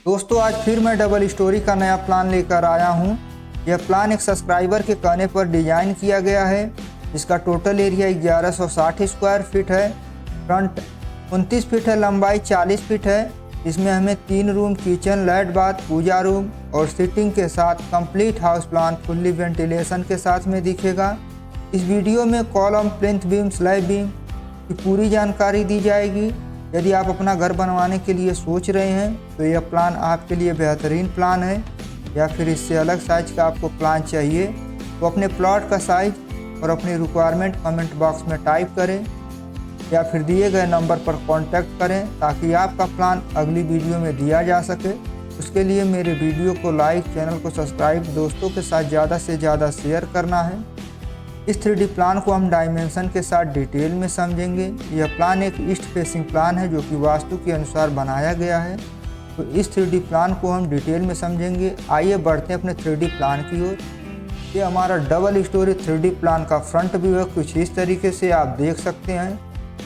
दोस्तों आज फिर मैं डबल स्टोरी का नया प्लान लेकर आया हूँ। यह प्लान एक सब्सक्राइबर के कहने पर डिज़ाइन किया गया है। इसका टोटल एरिया 1160 स्क्वायर फीट है। फ्रंट 29 फीट है, लंबाई 40 फीट है। इसमें हमें 3 रूम, किचन, लैट बाथ, पूजा रूम और सिटिंग के साथ complete house plan fully ventilation के साथ में दिखेगा। इस वीडियो में column, plinth beam, slab beam की पूरी जानकारी दी जाएगी। यदि आप अपना घर बनवाने के लिए सोच रहे हैं तो यह प्लान आपके लिए बेहतरीन प्लान है, या फिर इससे अलग साइज का आपको प्लान चाहिए तो अपने प्लॉट का साइज और अपनी रिक्वायरमेंट कमेंट बॉक्स में टाइप करें या फिर दिए गए नंबर पर कांटेक्ट करें ताकि आपका प्लान अगली वीडियो में दिया जा सके। उसके लिए मेरे वीडियो को लाइक, चैनल को सब्सक्राइब, दोस्तों के साथ ज़्यादा से ज़्यादा शेयर करना है। इस 3D प्लान को हम डायमेंशन के साथ डिटेल में समझेंगे। यह प्लान एक ईस्ट फेसिंग प्लान है जो कि वास्तु के अनुसार बनाया गया है। तो इस 3D प्लान को हम डिटेल में समझेंगे। आइए बढ़ते हैं अपने 3D प्लान की ओर। ये हमारा डबल स्टोरी 3D प्लान का फ्रंट व्यू है। कुछ इस तरीके से आप देख सकते हैं।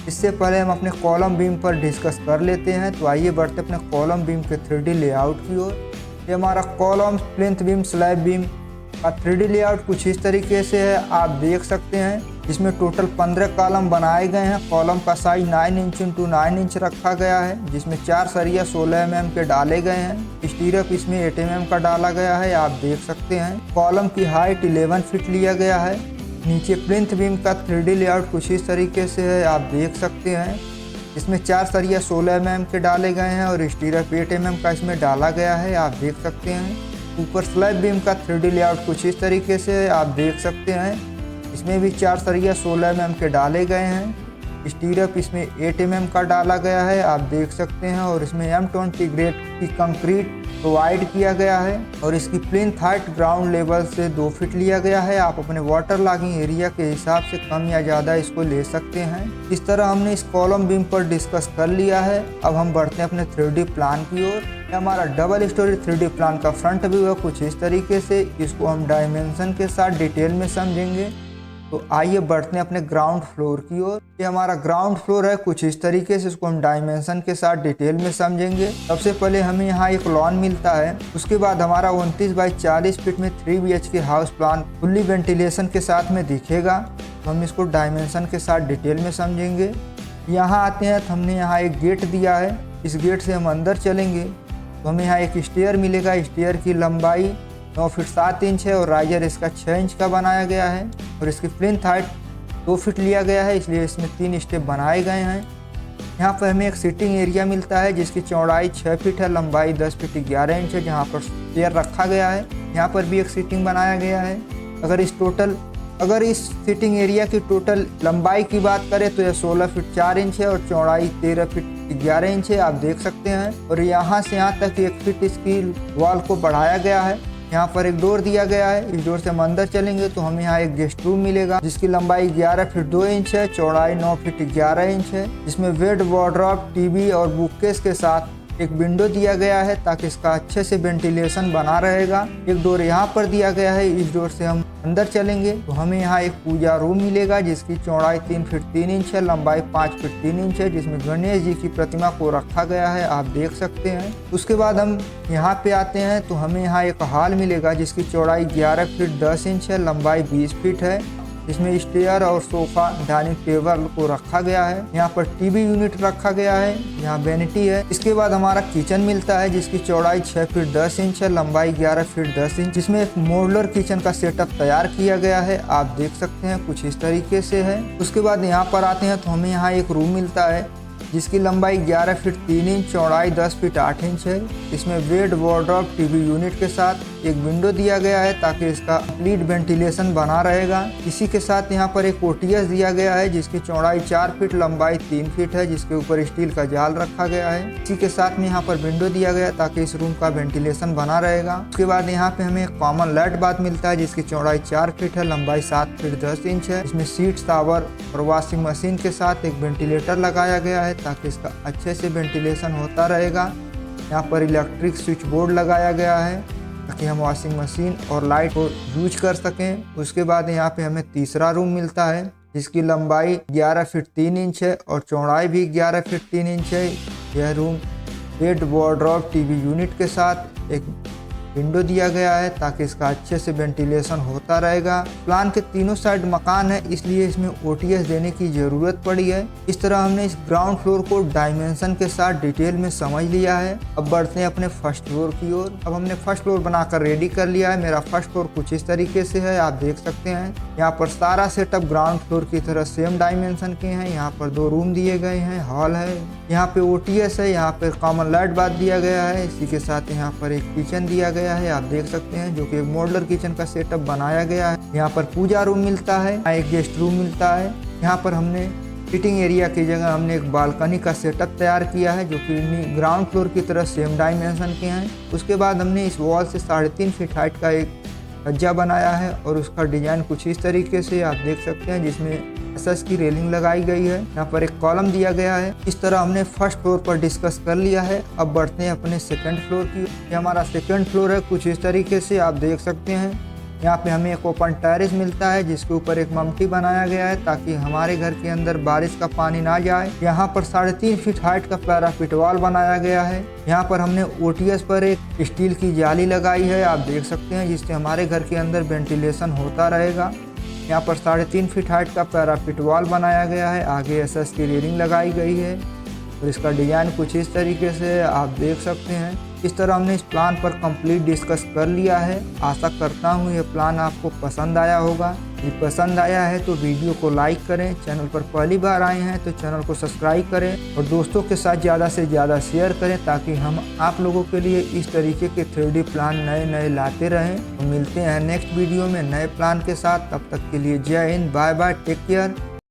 इससे पहले हम अपने कॉलम बीम पर डिस्कस कर लेते हैं। तो आइए बढ़ते अपने कॉलम बीम के 3D लेआउट की ओर। ये हमारा column, plinth beam, slab beam का 3D लेआउट कुछ इस तरीके से है, आप देख सकते हैं। इसमें टोटल 15 कॉलम बनाए गए हैं। कॉलम का साइज 9 इंच × 9 इंच रखा गया है, जिसमें 4 सरिया 16 mm के डाले गए हैं। स्टीरअप इसमें 8 mm का डाला गया है, आप देख सकते हैं। कॉलम की हाइट 11 फीट लिया गया है। नीचे प्लिंथ बीम का 3D लेआउट कुछ इस तरीके से है, आप देख सकते हैं। इसमें 4 सरिया 16 mm के डाले गए हैं और स्टीरअप 8 mm का इसमें डाला गया है, आप देख सकते हैं। ऊपर स्लैब बीम का 3D लेआउट कुछ इस तरीके से है, आप देख सकते हैं। इसमें भी 4 सरिया 16 mm के डाले गए हैं। स्टीरअप इसमें 8 mm का डाला गया है, आप देख सकते हैं। और इसमें M20 ग्रेड की कंक्रीट प्रोवाइड किया गया है और इसकी प्लिंथ हाइट ग्राउंड लेवल से 2 फीट लिया गया है। आप अपने वाटर लॉगिंग एरिया के हिसाब से कम या ज़्यादा इसको ले सकते हैं। इस तरह हमने इस कॉलम बीम पर डिस्कस कर लिया है। अब हम बढ़ते हैं अपने 3D प्लान की ओर। हमारा डबल स्टोरी 3D प्लान का फ्रंट व्यू है कुछ इस तरीके से। इसको हम डायमेंशन के साथ डिटेल में समझेंगे। तो आइए बढ़ते हैं अपने ग्राउंड फ्लोर की ओर। ये हमारा ग्राउंड फ्लोर है कुछ इस तरीके से। इसको हम डायमेंशन के साथ डिटेल में समझेंगे। सबसे पहले हमें यहाँ एक लॉन मिलता है। उसके बाद हमारा 29 बाई 40 फीट में 3 BHK house plan fully ventilation के साथ में दिखेगा। तो हम इसको डायमेंशन के साथ डिटेल में समझेंगे। यहाँ आते हैं तो हमने यहाँ एक गेट दिया है। इस गेट से हम अंदर चलेंगे तो हमें यहाँ एक स्टेयर मिलेगा। स्टेयर की लंबाई 9 फीट 7 इंच है और राइजर इसका 6 इंच का बनाया गया है और इसकी प्लिंथ हाइट 2 फीट लिया गया है, इसलिए इसमें 3 स्टेप बनाए गए हैं। यहाँ पर हमें एक सिटिंग एरिया मिलता है जिसकी चौड़ाई 6 फीट है, लंबाई 10 फीट 11 इंच है, जहाँ पर चेयर रखा गया है। यहाँ पर भी एक सिटिंग बनाया गया है। अगर इस सिटिंग एरिया की टोटल लंबाई की बात करें तो यह 16 फीट 4 इंच है और चौड़ाई 13 फीट 11 इंच है, आप देख सकते हैं। और यहाँ से यहाँ तक 1 फीट इसकी वॉल को बढ़ाया गया है। यहाँ पर एक डोर दिया गया है। इस डोर से हम अंदर चलेंगे तो हमें यहाँ एक गेस्ट रूम मिलेगा जिसकी लंबाई 11 फीट 2 इंच है, चौड़ाई 9 फीट 11 इंच है, जिसमें बेड, वार्डरोब, टीवी और बुककेस के साथ एक विंडो दिया गया है ताकि इसका अच्छे से वेंटिलेशन बना रहेगा। एक डोर यहाँ पर दिया गया है। इस डोर से हम अंदर चलेंगे तो हमें यहाँ एक पूजा रूम मिलेगा जिसकी चौड़ाई 3 फीट 3 इंच है, लंबाई 5 फीट 3 इंच है, जिसमें गणेश जी की प्रतिमा को रखा गया है, आप देख सकते हैं। उसके बाद हम यहाँ पे आते हैं तो हमें यहाँ एक हॉल मिलेगा जिसकी चौड़ाई 11 फीट 10 इंच है, लंबाई 20 फीट है, इसमें स्टेयर और सोफा, डाइनिंग टेबल को रखा गया है। यहाँ पर टीवी यूनिट रखा गया है, यहाँ वैनिटी है। इसके बाद हमारा किचन मिलता है जिसकी चौड़ाई 6 फीट 10 इंच है, लंबाई 11 फीट 10 इंच, जिसमें एक मॉड्यूलर किचन का सेटअप तैयार किया गया है, आप देख सकते हैं, कुछ इस तरीके से है। उसके बाद यहाँ पर आते हैं तो हमें यहाँ एक रूम मिलता है जिसकी लंबाई 11 फीट 3 इंच, चौड़ाई 10 फीट 8 इंच है। इसमें बेड, वार्डरोब, टीवी यूनिट के साथ एक विंडो दिया गया है ताकि इसका कंप्लीट वेंटिलेशन बना रहेगा। इसी के साथ यहाँ पर एक ओटीएस दिया गया है जिसकी चौड़ाई 4 फीट, लंबाई 3 फीट है, जिसके ऊपर स्टील का जाल रखा गया है। इसी के साथ में यहाँ पर विंडो दिया गया ताकि इस रूम का वेंटिलेशन बना रहेगा। उसके बाद यहाँ पे हमें एक कॉमन लैट बाथ मिलता है जिसकी चौड़ाई 4 फीट है, लंबाई 7 फीट 10 इंच है। इसमें सीट, शावर और वॉशिंग मशीन के साथ एक वेंटिलेटर लगाया गया है ताकि इसका अच्छे से वेंटिलेशन होता रहेगा। यहाँ पर इलेक्ट्रिक स्विच बोर्ड लगाया गया है ताकि हम वॉशिंग मशीन और लाइट को यूज कर सकें। उसके बाद यहाँ पे हमें तीसरा रूम मिलता है जिसकी लंबाई 11 फीट 3 इंच है और चौड़ाई भी 11 फीट 3 इंच है। यह room bed, wardrobe, TV unit के साथ एक विंडो दिया गया है ताकि इसका अच्छे से वेंटिलेशन होता रहेगा। प्लान के तीनों साइड मकान है, इसलिए इसमें ओटीएस देने की ज़रूरत पड़ी है। इस तरह हमने इस ग्राउंड फ्लोर को डायमेंशन के साथ डिटेल में समझ लिया है। अब बढ़ते हैं अपने फर्स्ट फ्लोर की ओर। अब हमने फर्स्ट फ्लोर बनाकर रेडी कर लिया है। मेरा फर्स्ट फ्लोर कुछ इस तरीके से है, आप देख सकते हैं। यहाँ पर सारा सेटअप ग्राउंड फ्लोर की तरह सेम डायमेंशन के हैं। यहाँ पर 2 रूम दिए गए हैं, हॉल है, यहाँ पे ओटीएस है, यहाँ पे कॉमन लाइट बाथ दिया गया है। इसी के साथ यहाँ पर एक किचन दिया गया है, आप देख सकते हैं, जो कि एक मॉड्यूलर किचन का सेटअप बनाया गया है। यहाँ पर पूजा रूम मिलता है, एक गेस्ट रूम मिलता है। यहाँ पर हमने सिटिंग एरिया की जगह हमने एक बालकनी का सेटअप तैयार किया है, जो कि ग्राउंड फ्लोर की तरह सेम डायमेंशन के हैं। उसके बाद हमने इस वॉल से 3.5 फीट हाइट का एक छज्जा बनाया है और उसका डिजाइन कुछ इस तरीके से आप देख सकते हैं, जिसमें एसएस की रेलिंग लगाई गई है। यहाँ पर एक कॉलम दिया गया है। इस तरह हमने फर्स्ट फ्लोर पर डिस्कस कर लिया है। अब बढ़ते हैं अपने सेकंड फ्लोर की। ये हमारा सेकंड फ्लोर है, कुछ इस तरीके से आप देख सकते हैं। यहाँ पे हमें एक ओपन टेरेस मिलता है, जिसके ऊपर एक ममटी बनाया गया है ताकि हमारे घर के अंदर बारिश का पानी ना जाए। यहाँ पर 3.5 फीट हाइट का पैराफिट वॉल बनाया गया है। यहाँ पर हमने ओटीएस पर एक स्टील की जाली लगाई है, आप देख सकते हैं, जिससे हमारे घर के अंदर वेंटिलेशन होता रहेगा। यहाँ पर 3.5 फीट हाइट का पैराफिट वॉल बनाया गया है। आगे एसएस की रेलिंग लगाई गई है और इसका डिज़ाइन कुछ इस तरीके से आप देख सकते हैं। इस तरह हमने इस प्लान पर कंप्लीट डिस्कस कर लिया है। आशा करता हूँ ये प्लान आपको पसंद आया होगा। यदि पसंद आया है तो वीडियो को लाइक करें, चैनल पर पहली बार आए हैं तो चैनल को सब्सक्राइब करें और दोस्तों के साथ ज़्यादा से ज़्यादा शेयर करें, ताकि हम आप लोगों के लिए इस तरीके के 3D प्लान नए लाते रहें। तो मिलते हैं नेक्स्ट वीडियो में नए प्लान के साथ। तब तक के लिए जय हिंद, बाय बाय, टेक केयर।